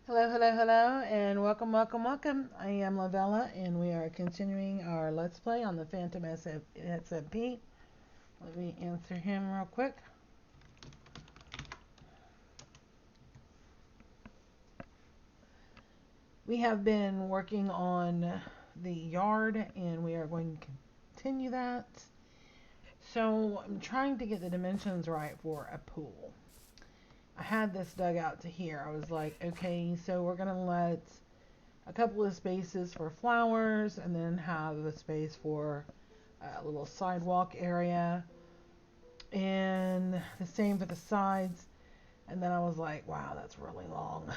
Hello, hello, hello, and welcome, welcome, welcome. I am Lavella, and we are continuing our Let's Play on the Phantom SMP. Let me answer him real quick. We have been working on the yard, and we are going to continue that. So, I'm trying to get the dimensions right for a pool. I had this dug out to here. I was like, okay, so we're going to let a couple of spaces for flowers and then have the space for a little sidewalk area and the same for the sides. And then I was like, wow, that's really long.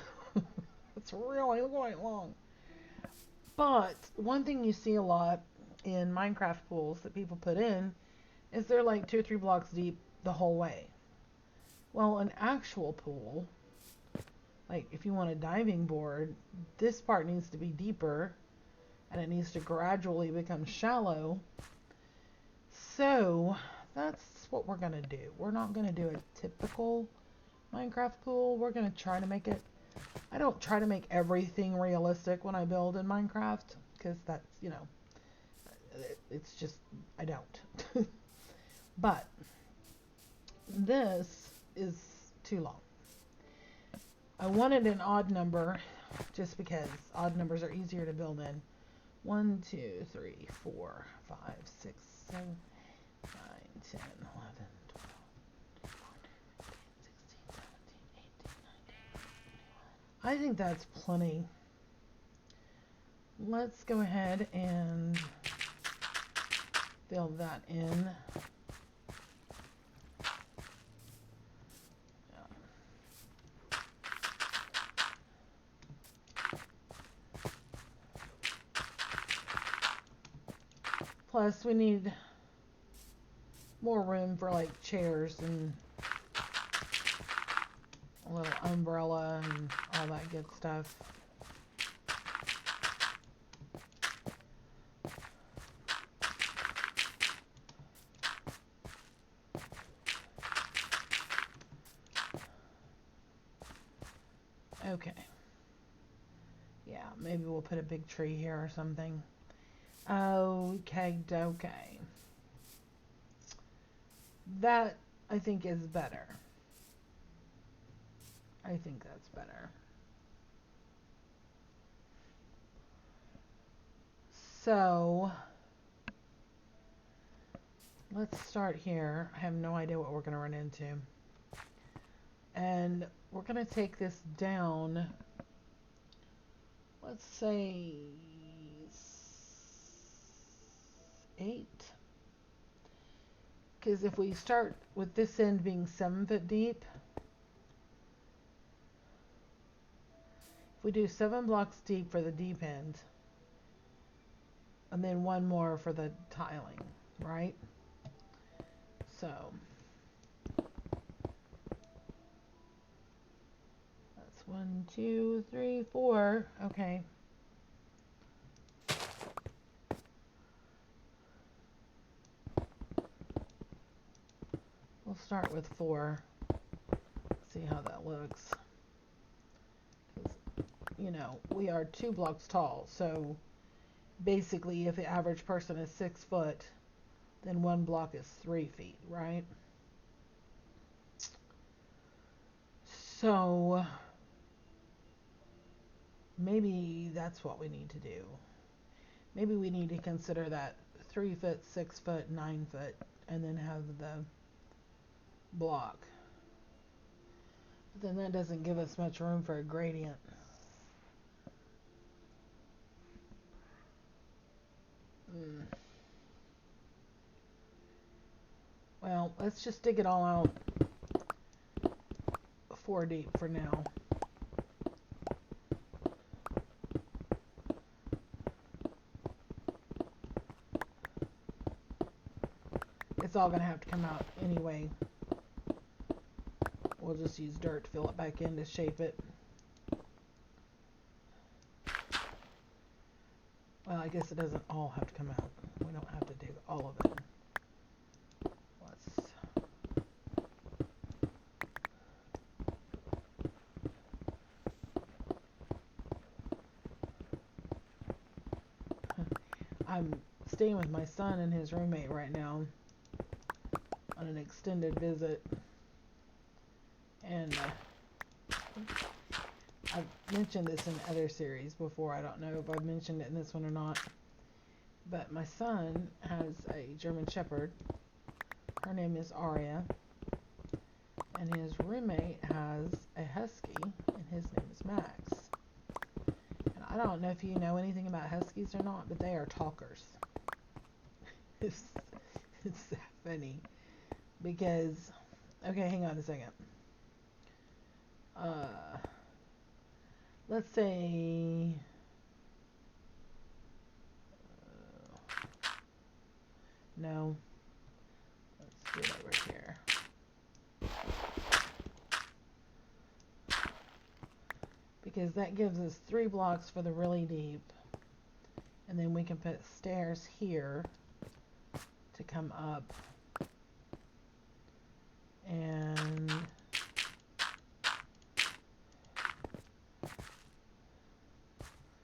It's really quite long. But one thing you see a lot in Minecraft pools that people put in is they're like 2 or 3 blocks deep the whole way. Well, an actual pool, like if you want a diving board, this part needs to be deeper and it needs to gradually become shallow. So that's what we're going to do. We're not going to do a typical Minecraft pool. We're going to try to make it. I don't try to make everything realistic when I build in Minecraft because that's, it's just, I don't. But this is too long. I wanted an odd number just because odd numbers are easier to build in. 1, 2, 3, 4, 5, 6, 7, 9, 10, 11, 12, 14, 15, 16, 17, 18, 19. I think that's plenty. Let's go ahead and fill that in. Plus, we need more room for like chairs and a little umbrella and all that good stuff. Okay. Yeah, maybe we'll put a big tree here or something. Okay. That, I think, is better. I think that's better. So, let's start here. I have no idea what we're going to run into. And we're going to take this down, let's say 8. Because if we start with this end being 7 foot deep, if we do 7 blocks deep for the deep end, and then 1 more for the tiling, right? So, that's 1, 2, 3, 4. Okay. We'll start with 4. See how that looks. We are 2 blocks tall, so basically if the average person is 6 foot, then 1 block is 3 feet, right? So maybe that's what we need to do. Maybe we need to consider that 3 foot, 6 foot, 9 foot, and then have the block. But then that doesn't give us much room for a gradient. Well, let's just dig it all out 4 deep for now. It's all going to have to come out anyway. We'll just use dirt to fill it back in to shape it. Well, I guess it doesn't all have to come out. We don't have to dig all of it. I'm staying with my son and his roommate right now on an extended visit. And I've mentioned this in other series before. I don't know if I've mentioned it in this one or not. But my son has a German Shepherd. Her name is Aria. And his roommate has a Husky, and his name is Max. And I don't know if you know anything about Huskies or not, but they are talkers. It's that funny. Because, okay, hang on a second. Let's say... no. Let's do it over here. Because that gives us 3 blocks for the really deep. And then we can put stairs here to come up. And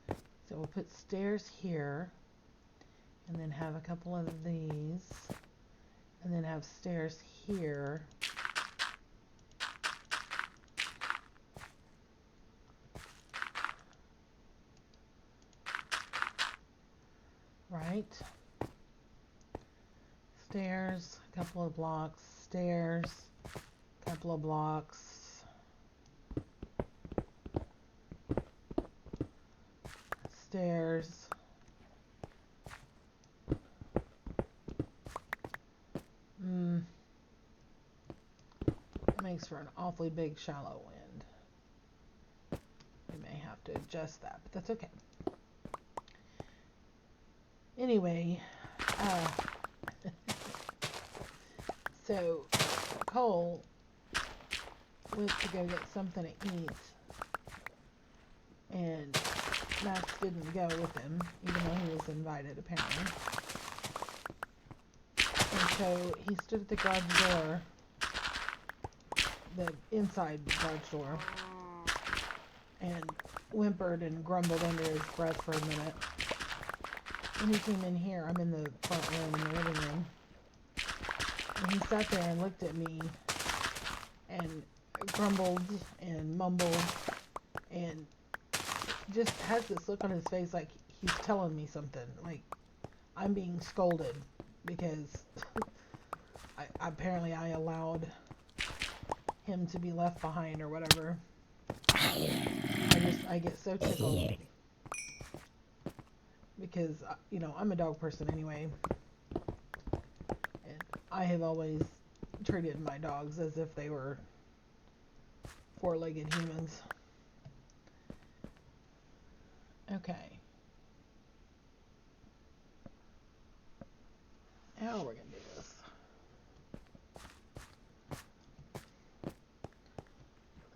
so we'll put stairs here. And then have a couple of these. And then have stairs here. Right? Stairs, a couple of blocks, stairs, a couple of blocks, stairs, it makes for an awfully big shallow wind. We may have to adjust that, but that's okay. Anyway, so Cole went to go get something to eat, and Max didn't go with him, even though he was invited, apparently. And so he stood at the garage door, the inside garage door, and whimpered and grumbled under his breath for a minute. When he came in here, I'm in the front room, in the living room, and he sat there and looked at me and grumbled and mumbled and just has this look on his face like he's telling me something, like I'm being scolded because apparently I allowed him to be left behind or whatever. I get so tickled. Because, you know, I'm a dog person anyway. And I have always treated my dogs as if they were 4-legged humans. Okay. How are we going to do this?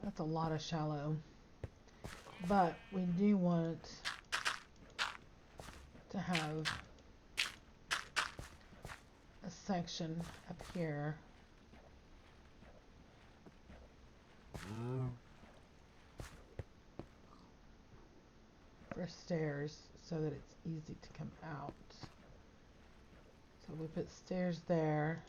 That's a lot of shallow. But we do want to have a section up here for stairs so that it's easy to come out. So we put stairs there.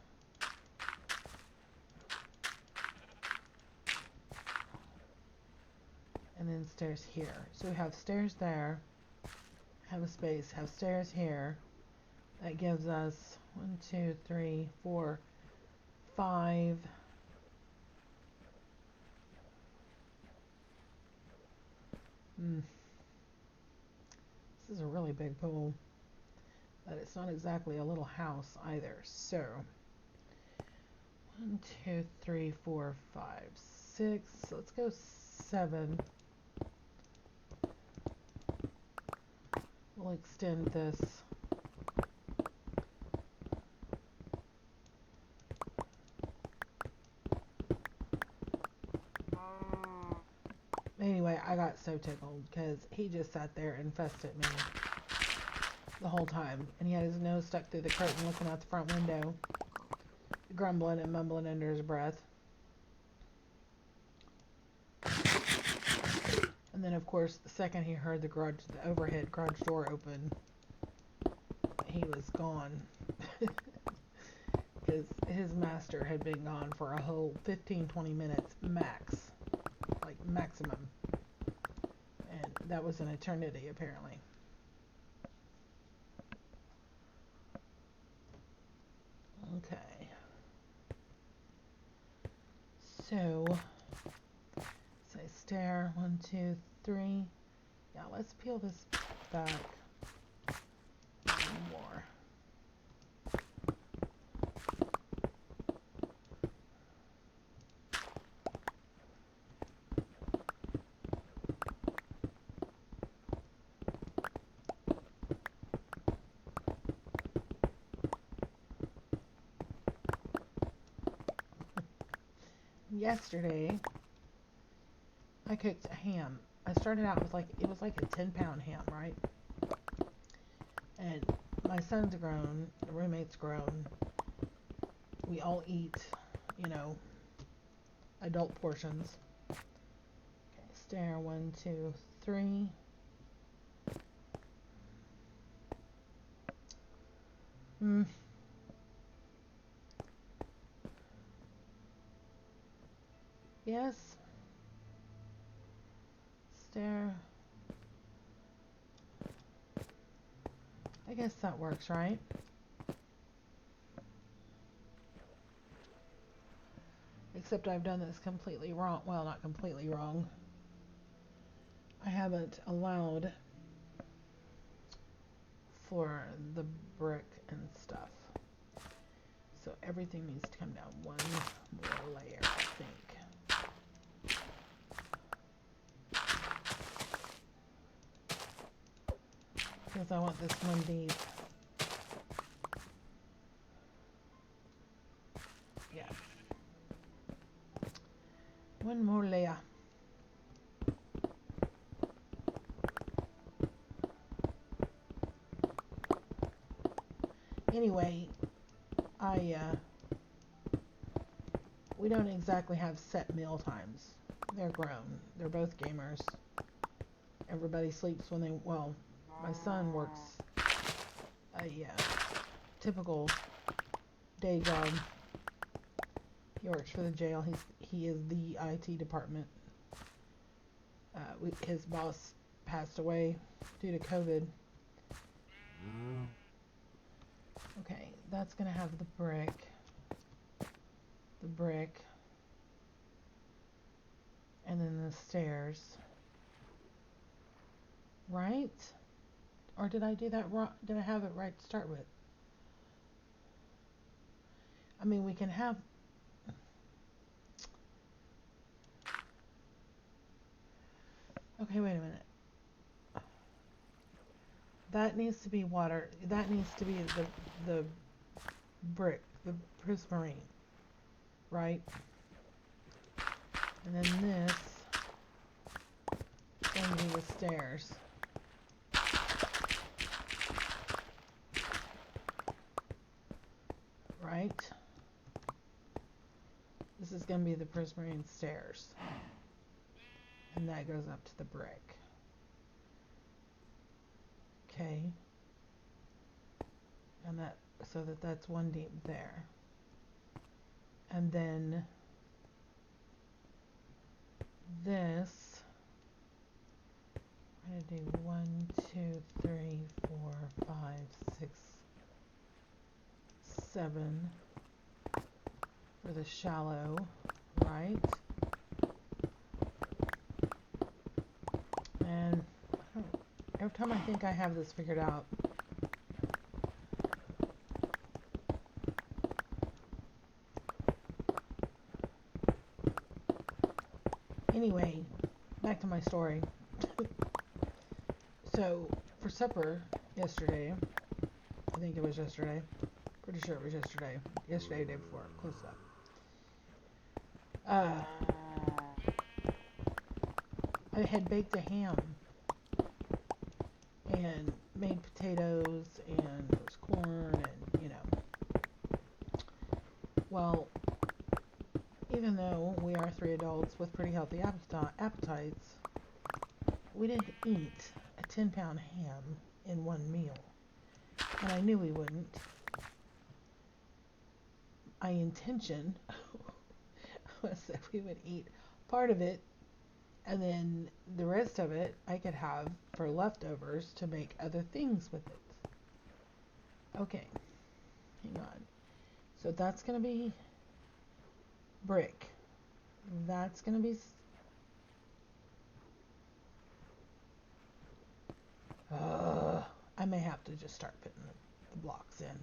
And then stairs here. So we have stairs there. Have a space, have stairs here. That gives us 1, 2, 3, 4, 5. This is a really big pool, but it's not exactly a little house either. So 1, 2, 3, 4, 5, 6. Let's go 7. We'll extend this. Anyway, I got so tickled because he just sat there and fussed at me the whole time. And he had his nose stuck through the curtain looking out the front window, grumbling and mumbling under his breath. And then, of course, the second he heard the overhead garage door open, he was gone. Because his master had been gone for a whole 15-20 minutes max. Like maximum. And that was an eternity apparently. Okay. So, say stair, 1, 2, 3. Yeah, let's peel this back. One more. Yesterday, I cooked a ham. I started out with it was like a 10-pound ham, right? And my son's grown, the roommate's grown. We all eat, adult portions. Okay, stair, 1, 2, 3. Yes. Stair. I guess that works, right? Except I've done this completely wrong. Well, not completely wrong. I haven't allowed for the brick and stuff. So everything needs to come down one more layer, I think. Because I want this one deep. Yeah. One more layer. Anyway, we don't exactly have set meal times. They're grown. They're both gamers. Everybody sleeps when they, well, my son works a typical day job. He works for the jail. He is the IT department. His boss passed away due to COVID. Okay, that's gonna have the brick, and then the stairs, right? Or did I do that wrong? Did I have it right to start with? I mean, we can have... Okay, wait a minute. That needs to be water. That needs to be the brick, the prismarine, right? And then this is going to be the stairs. Right? This is going to be the prismarine stairs. And that goes up to the brick. Okay. And that, so that's one deep there. And then this, I'm going to do 1, 2, 3, 4, 5, 6, 7 for the shallow, right? And every time I think I have this figured out, anyway, back to my story. So, for supper yesterday, I think it was yesterday, pretty sure it was yesterday, the day before, close up. I had baked a ham and made potatoes and there was corn and, well, even though we are 3 adults with pretty healthy appetites, we didn't eat a 10-pound ham in one meal. And I knew we wouldn't. My intention was that we would eat part of it, and then the rest of it I could have for leftovers to make other things with it. Okay, hang on. So that's going to be brick. That's going to be... I may have to just start putting the blocks in,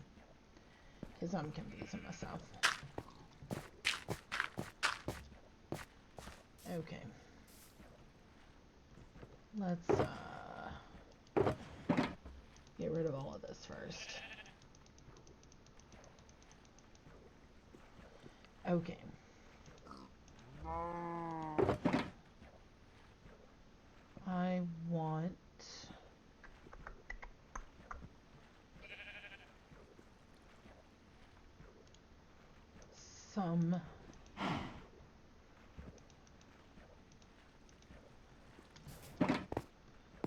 because I'm confusing myself. Okay. Let's get rid of all of this first. Okay. I want some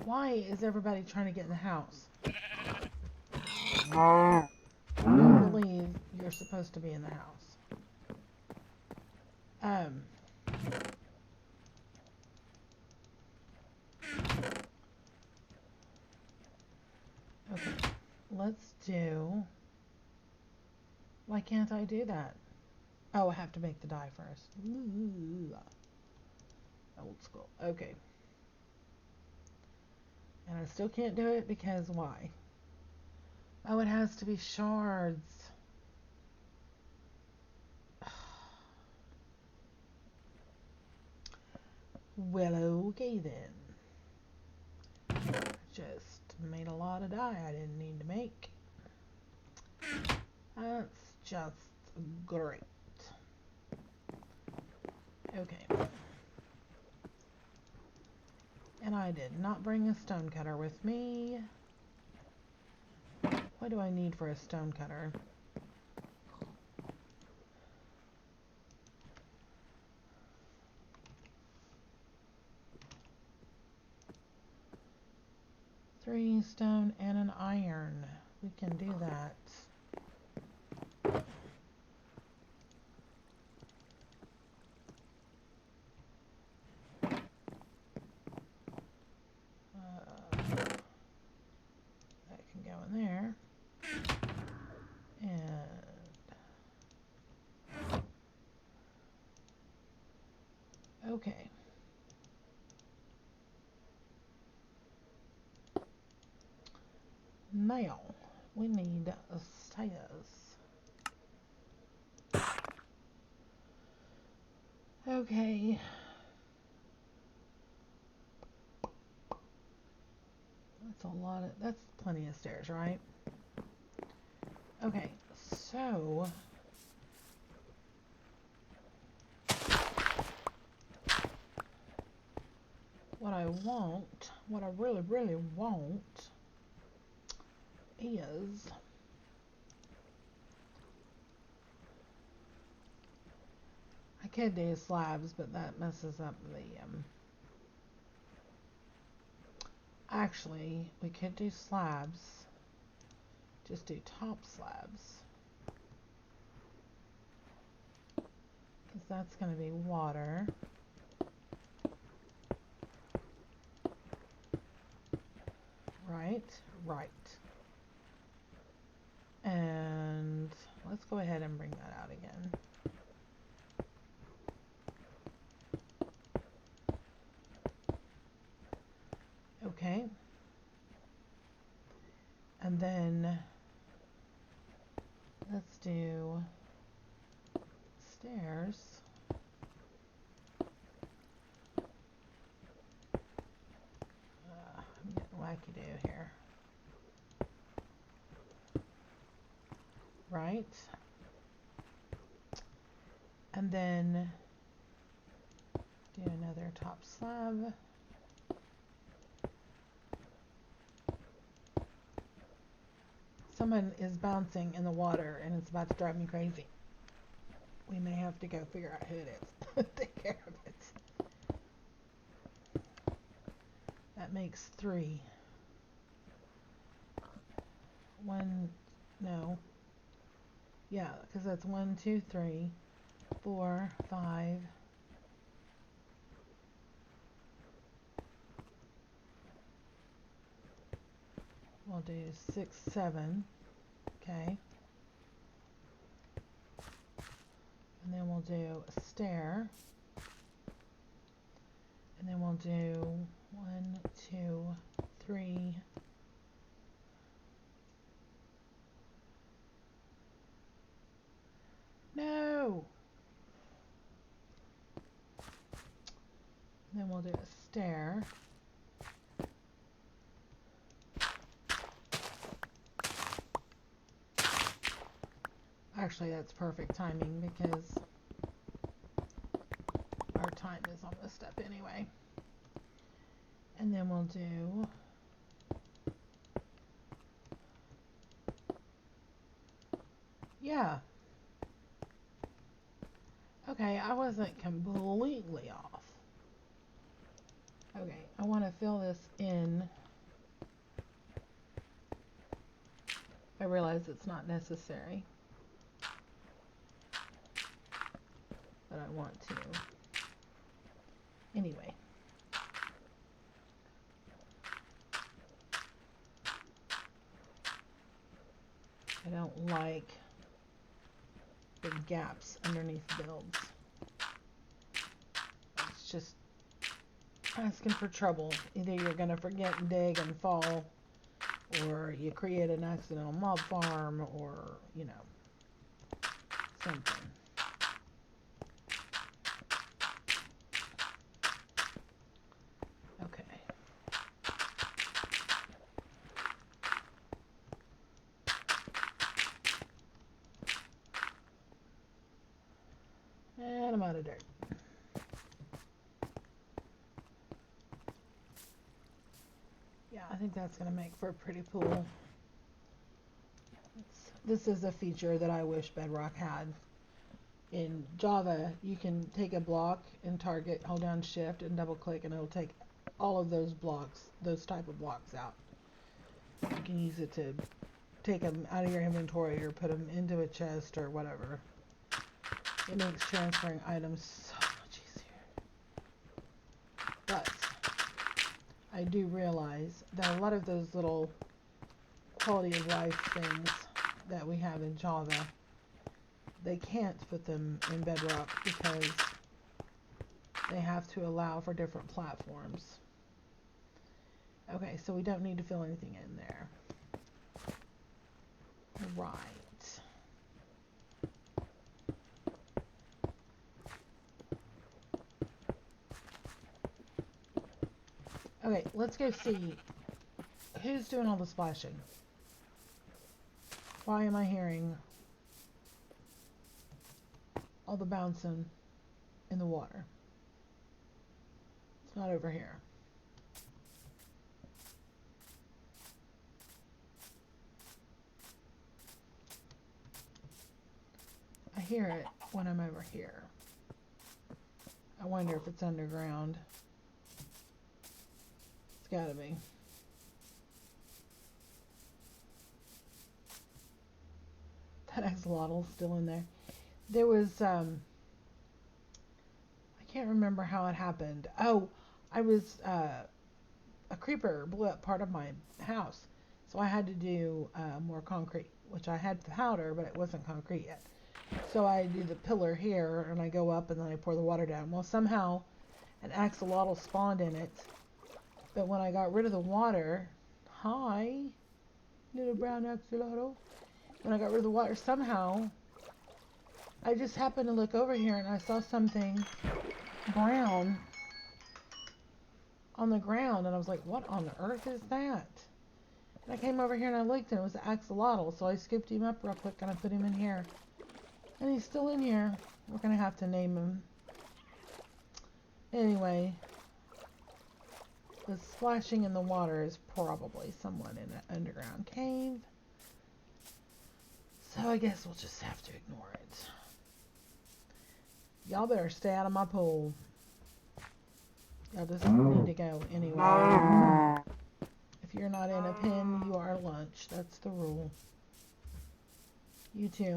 Why is everybody trying to get in the house? I don't believe you're supposed to be in the house. Okay, let's do... Why can't I do that? Oh, I have to make the dye first. Ooh. Old school. Okay. And I still can't do it because why? Oh, it has to be shards. Well, okay then. Just made a lot of dye I didn't need to make. That's just great. Okay. And I did not bring a stone cutter with me. What do I need for a stone cutter? Three stone and an iron. We can do that. That can go in there. And okay. Now we need stairs. Okay. That's a lot of... That's plenty of stairs, right? Okay, so... What I want, what I really, really want is... I could do slabs, but that messes up the... Actually, we could do slabs. Just do top slabs. Because that's going to be water. Right, right. And let's go ahead and bring that out again. Okay. And then let's do stairs. I'm getting wacky-do here. Right. And then do another top slab. Someone is bouncing in the water and it's about to drive me crazy. We may have to go figure out who it is. Take care of it. That makes 3. one, no. Yeah, because that's 1, 2, 3, 4, 5. We'll do 6, 7. Okay. And then we'll do a stair. And then we'll do 1, 2, 3. No! And then we'll do a stair. Actually, that's perfect timing because our time is on this step anyway. And then we'll do yeah. Okay, I wasn't completely off. Okay, I want to fill this in. I realize it's not necessary, but I want to. Anyway. I don't like big gaps underneath builds. It's just asking for trouble. Either you're going to forget and dig and fall, or you create an accidental mob farm, or, you know, something. Okay. And I'm out of dirt. Yeah, I think that's going to make for a pretty pool. This is a feature that I wish Bedrock had. In Java, you can take a block and target, hold down shift and double click, and it'll take all of those blocks, those type of blocks out. You can use it to take them out of your inventory or put them into a chest or whatever. It makes transferring items so much easier. But I do realize that a lot of those little quality of life things that we have in Java, they can't put them in Bedrock because they have to allow for different platforms. Okay, so we don't need to fill anything in there. Right. Okay, let's go see who's doing all the splashing. Why am I hearing all the bouncing in the water? It's not over here. I hear it when I'm over here. I wonder if it's underground. It's gotta be. That axolotl's still in there. There was, I can't remember how it happened. Oh, I was, a creeper blew up part of my house. So I had to do more concrete, which I had powder, but it wasn't concrete yet. So I do the pillar here, and I go up, and then I pour the water down. Well, somehow an axolotl spawned in it, but when I got rid of the water, hi, little brown axolotl. When I got rid of the water, somehow I just happened to look over here, and I saw something brown on the ground, and I was like, what on earth is that? And I came over here and I looked, and it was the axolotl, so I scooped him up real quick and I put him in here. And he's still in here. We're gonna have to name him. Anyway, the splashing in the water is probably someone in an underground cave. So I guess we'll just have to ignore it. Y'all better stay out of my pool. Y'all just need to go anyway. If If you're not in a pen, you are lunch. That's the rule. You too.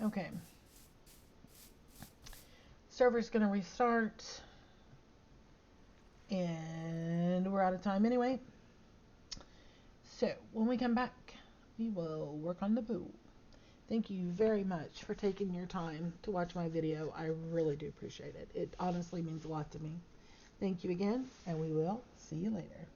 Okay. Server's gonna restart. And we're out of time anyway. So when we come back, we will work on the pool. Thank you very much for taking your time to watch my video. I really do appreciate it. It honestly means a lot to me. Thank you again, and we will see you later.